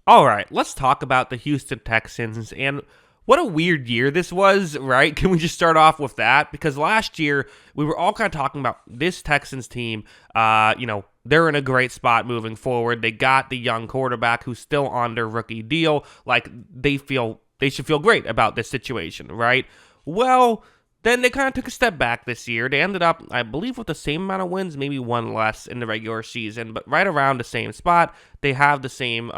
All right, let's talk about the Houston Texans and what a weird year this was, right? Can we just start off with that? Because last year, we were all kind of talking about this Texans team. They're in a great spot moving forward. They got the young quarterback who's still on their rookie deal. Like, they should feel great about this situation, right? Well, then they kind of took a step back this year. They ended up, I believe, with the same amount of wins, maybe one less in the regular season, but right around the same spot. They have the same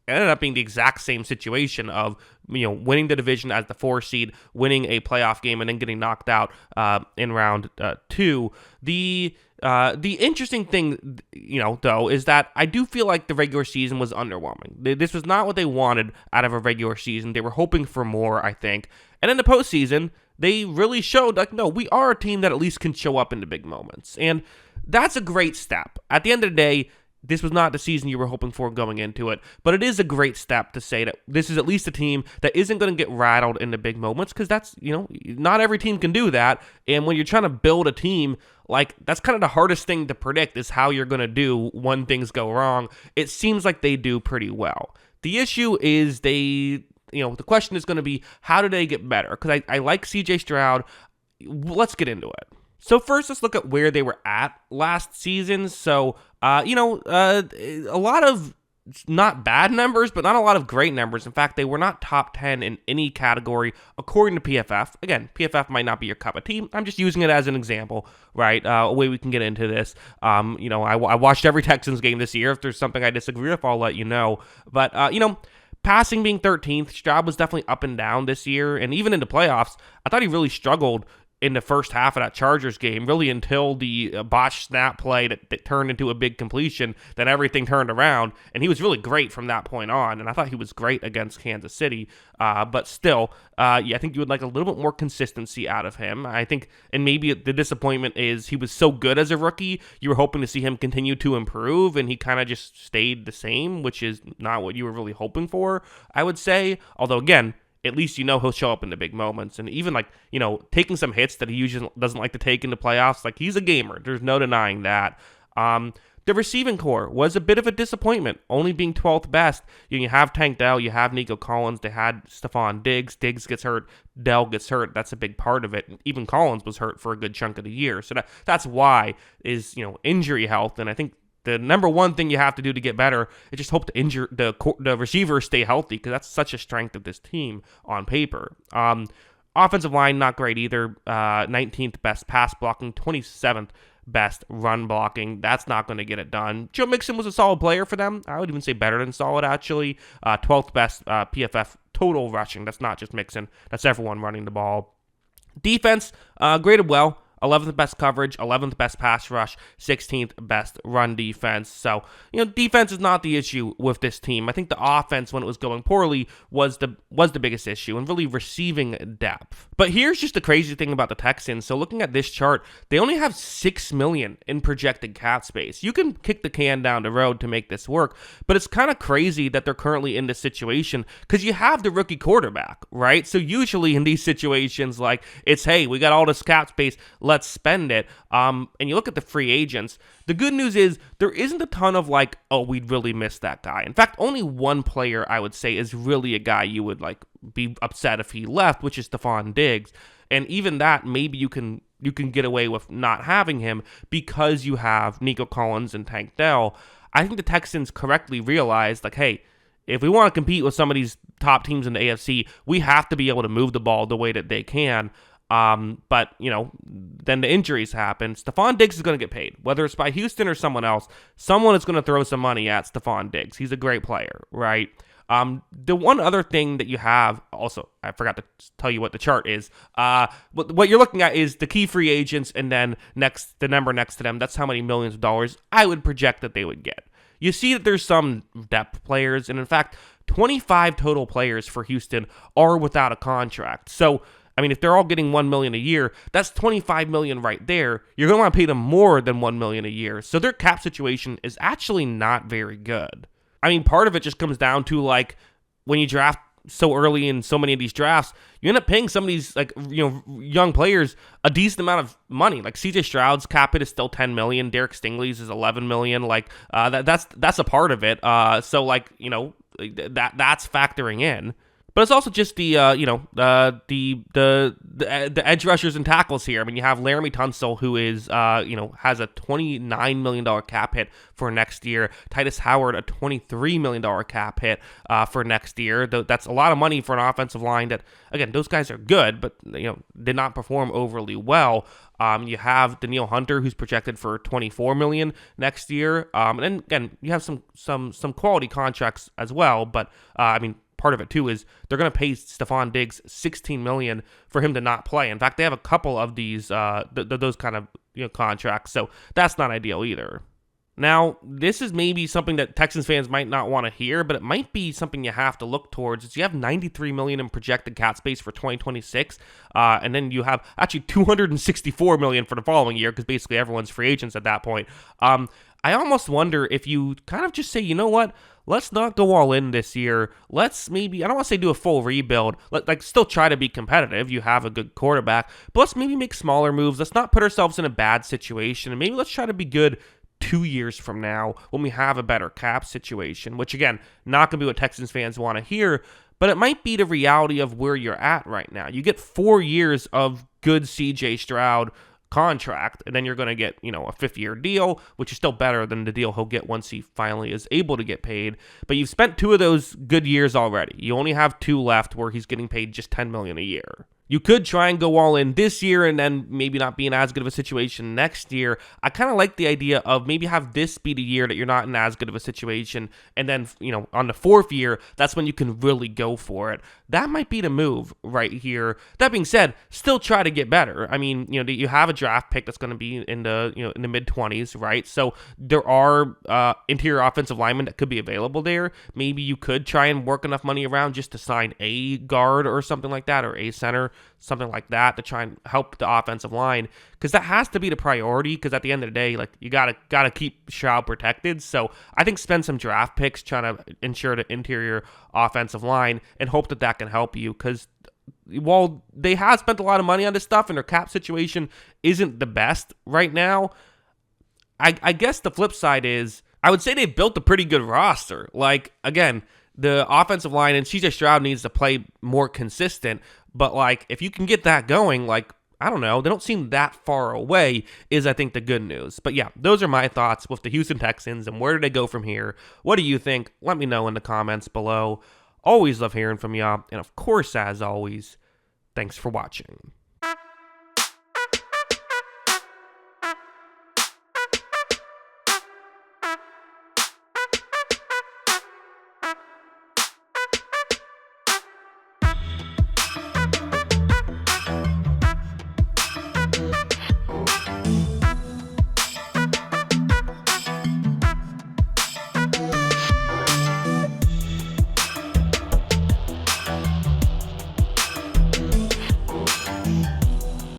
ended up being the exact same situation of winning the division as the 4 seed, winning a playoff game, and then getting knocked out in round 2. The interesting thing, though, is that I do feel like the regular season was underwhelming. This was not what they wanted out of a regular season. They were hoping for more, I think. And in the postseason, they really showed, no, we are a team that at least can show up in the big moments. And that's a great step. At the end of the day, this was not the season you were hoping for going into it, but it is a great step to say that this is at least a team that isn't going to get rattled in the big moments, because that's, not every team can do that. And when you're trying to build a team, that's kind of the hardest thing to predict, is how you're going to do when things go wrong. It seems like they do pretty well. The issue is the question is going to be, how do they get better? Because I like CJ Stroud. Let's get into it. So first, let's look at where they were at last season. So, a lot of not bad numbers, but not a lot of great numbers. In fact, they were not top 10 in any category, according to PFF. Again, PFF might not be your cup of tea. I'm just using it as an example, right? A way we can get into this. I watched every Texans game this year. If there's something I disagree with, I'll let you know. But, passing being 13th, Stroud was definitely up and down this year. And even in the playoffs, I thought he really struggled in the first half of that Chargers game, really until the botched snap play that turned into a big completion. Then everything turned around, and he was really great from that point on, and I thought he was great against Kansas City. But still, I think you would like a little bit more consistency out of him. I think, and maybe the disappointment is he was so good as a rookie, you were hoping to see him continue to improve, and he kind of just stayed the same, which is not what you were really hoping for, I would say. Although, again, at least he'll show up in the big moments. And even taking some hits that he usually doesn't like to take in the playoffs, he's a gamer. There's no denying that. The receiving core was a bit of a disappointment, only being 12th best. You have Tank Dell, you have Nico Collins, they had Stephon Diggs. Diggs gets hurt, Dell gets hurt. That's a big part of it. Even Collins was hurt for a good chunk of the year. So that's why is, injury health. And I think the number one thing you have to do to get better is just hope the receivers stay healthy, because that's such a strength of this team on paper. Offensive line, not great either. 19th best pass blocking, 27th best run blocking. That's not going to get it done. Joe Mixon was a solid player for them. I would even say better than solid, actually. 12th best PFF total rushing. That's not just Mixon. That's everyone running the ball. Defense, graded well. 11th best coverage, 11th best pass rush, 16th best run defense. So, defense is not the issue with this team. I think the offense, when it was going poorly, was the biggest issue, and really receiving depth. But here's just the crazy thing about the Texans. So looking at this chart, they only have $6 million in projected cap space. You can kick the can down the road to make this work, but it's kind of crazy that they're currently in this situation, because you have the rookie quarterback, right? So usually in these situations, it's, hey, we got all this cap space, let's spend it. And you look at the free agents. The good news is there isn't a ton of we'd really miss that guy. In fact, only one player I would say is really a guy you would be upset if he left, which is Stephon Diggs. And even that, maybe you can get away with not having him because you have Nico Collins and Tank Dell. I think the Texans correctly realized, hey, if we want to compete with some of these top teams in the AFC, we have to be able to move the ball the way that they can. But, then the injuries happen. Stephon Diggs is going to get paid. Whether it's by Houston or someone else, someone is going to throw some money at Stephon Diggs. He's a great player, right? The one other thing that you have, also, I forgot to tell you what the chart is. What you're looking at is the key free agents, and then the number next to them, that's how many millions of dollars I would project that they would get. You see that there's some depth players, and in fact, 25 total players for Houston are without a contract. So, if they're all getting $1 million a year, that's $25 million right there. You're going to want to pay them more than $1 million a year. So their cap situation is actually not very good. Part of it just comes down to when you draft so early in so many of these drafts, you end up paying some of these young players a decent amount of money. CJ Stroud's cap hit is still $10 million. Derek Stingley's is $11 million. That's a part of it. So that's factoring in. But it's also just the edge rushers and tackles here. I mean, you have Laramie Tunsil, who is has a $29 million cap hit for next year. Titus Howard, a $23 million cap hit for next year. That's a lot of money for an offensive line that, again, those guys are good, but did not perform overly well. You have Danielle Hunter, who's projected for $24 million next year. And then again, you have some quality contracts as well. But part of it too is they're going to pay Stephon Diggs $16 million for him to not play. In fact, they have a couple of these those kind of contracts, so that's not ideal either. Now, this is maybe something that Texans fans might not want to hear, but it might be something you have to look towards. Is you have $93 million in projected cap space for 2026, and then you have actually $264 million for the following year, because basically everyone's free agents at that point. I almost wonder if you kind of just say, you know what, let's not go all in this year. Let's maybe, I don't want to say do a full rebuild, still try to be competitive. You have a good quarterback, but let's maybe make smaller moves. Let's not put ourselves in a bad situation, and maybe let's try to be good 2 years from now when we have a better cap situation, which again, not going to be what Texans fans want to hear, but it might be the reality of where you're at right now. You get 4 years of good CJ Stroud contract, and then you're going to get, a 5-year deal, which is still better than the deal he'll get once he finally is able to get paid. But you've spent 2 of those good years already. You only have 2 left where he's getting paid just $10 million a year. You could try and go all in this year and then maybe not be in as good of a situation next year. I kind of like the idea of maybe have this be the year that you're not in as good of a situation, and then, on the 4th year, that's when you can really go for it. That might be the move right here. That being said, still try to get better. I mean, you have a draft pick that's going to be in the in the mid-20s, right? So there are interior offensive linemen that could be available there. Maybe you could try and work enough money around just to sign a guard or something like that, or a center, something like that, to try and help the offensive line, because that has to be the priority, because at the end of the day, you gotta keep Stroud protected. So I think spend some draft picks trying to ensure the interior offensive line and hope that can help you, because while they have spent a lot of money on this stuff and their cap situation isn't the best right now, I guess the flip side is I would say they've built a pretty good roster. Again, the offensive line and CJ Stroud needs to play more consistent, but if you can get that going, I don't know, they don't seem that far away, is I think the good news. But yeah, those are my thoughts with the Houston Texans and where do they go from here. What do you think? Let me know in the comments below. Always love hearing from y'all, and of course, as always, thanks for watching.